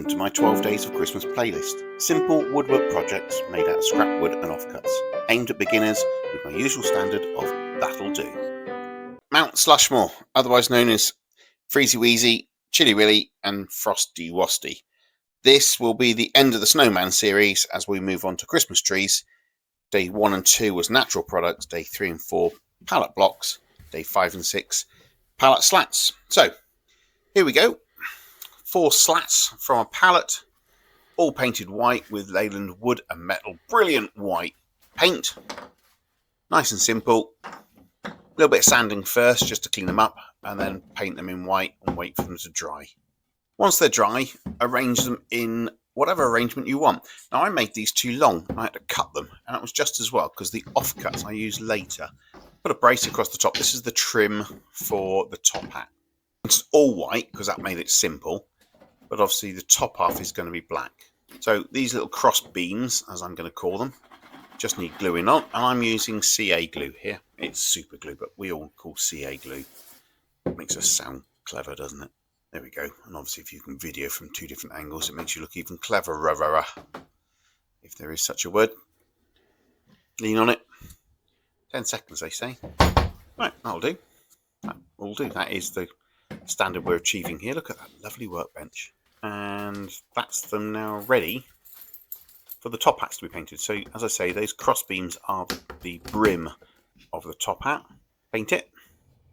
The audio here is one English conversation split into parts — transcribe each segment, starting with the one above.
Welcome to my 12 Days of Christmas playlist. Simple woodwork projects made out of scrap wood and offcuts, aimed at beginners with my usual standard of that'll do. Mount Slushmore, otherwise known as Freezy Weezy, Chilly Willy and Frosty Wasty. This will be the end of the Snowman series as we move on to Christmas trees. Day 1 and 2 was natural products, day 3 and 4 pallet blocks, day 5 and 6 pallet slats. So here we go. 4 slats from a pallet, all painted white with Leyland wood and metal. Brilliant white paint. Nice and simple. A little bit of sanding first just to clean them up, and then paint them in white and wait for them to dry. Once they're dry, arrange them in whatever arrangement you want. Now I made these too long. I had to cut them, and it was just as well because the offcuts I use later. Put a brace across the top. This is the trim for the top hat. It's all white because that made it simple. But obviously the top half is going to be black. So these little cross beams, as I'm going to call them, just need gluing on. And I'm using CA glue here. It's super glue, but we all call CA glue. It makes us sound clever, doesn't it? There we go. And obviously if you can video from 2 different angles, it makes you look even cleverer, if there is such a word. Lean on it. 10 seconds, they say. Right, that'll do. That will do. That is the standard we're achieving here. Look at that lovely workbench. And that's them now ready for the top hats to be painted. So as I say, those cross beams are the brim of the top hat. Paint it.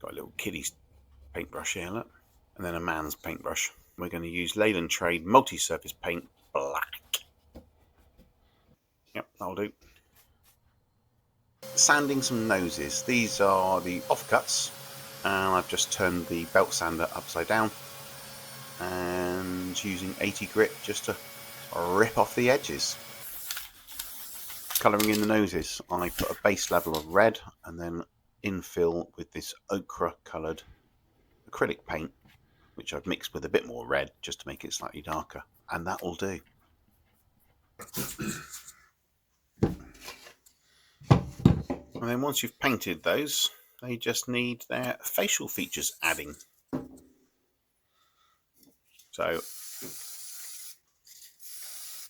Got a little kiddie's paintbrush here, look. And then a man's paintbrush. We're going to use Leyland Trade multi-surface paint black. Yep, that'll do. Sanding some noses. These are the offcuts. And I've just turned the belt sander upside down and using 80 grit just to rip off the edges. Colouring in the noses, I put a base level of red and then infill with this ochre coloured acrylic paint, which I've mixed with a bit more red just to make it slightly darker, and that will do. And then once you've painted those, they just need their facial features adding. So,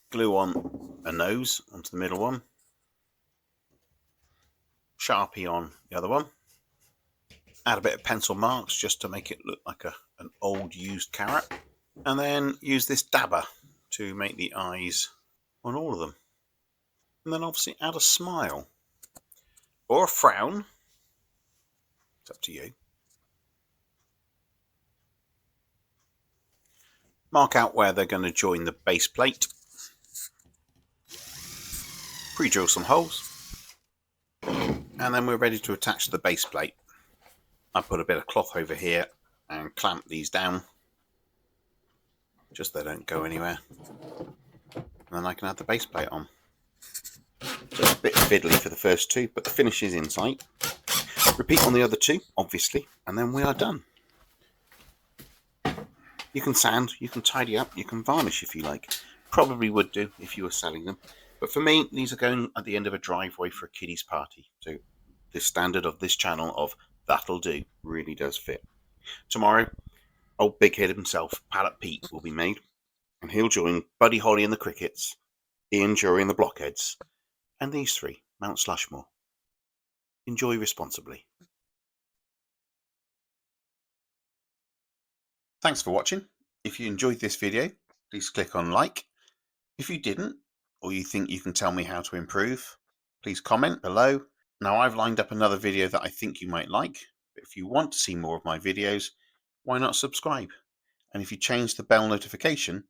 glue on a nose onto the middle one, Sharpie on the other one, add a bit of pencil marks just to make it look like an old used carrot, and then use this dabber to make the eyes on all of them. And then obviously add a smile or a frown. It's up to you. Mark out where they're going to join the base plate. Pre-drill some holes. And then we're ready to attach the base plate. I put a bit of cloth over here and clamp these down. Just so they don't go anywhere. And then I can add the base plate on. Just a bit fiddly for the first 2, but the finish is in sight. Repeat on the other 2, obviously, and then we are done. You can sand, you can tidy up, you can varnish if you like. Probably would do if you were selling them. But for me, these are going at the end of a driveway for a kiddie's party. So the standard of this channel of that'll do really does fit. Tomorrow, old big head himself, Pallet Pete, will be made. And he'll join Buddy Holly and the Crickets, Ian Jury and the Blockheads, and these 3, Mount Slushmore. Enjoy responsibly. Thanks for watching. If you enjoyed this video, please click on like. If you didn't, or you think you can tell me how to improve, please comment below. Now I've lined up another video that I think you might like, but if you want to see more of my videos, why not subscribe? And if you change the bell notification,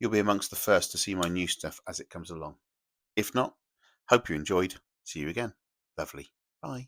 you'll be amongst the first to see my new stuff as it comes along. If not, hope you enjoyed. See you again. Lovely. Bye.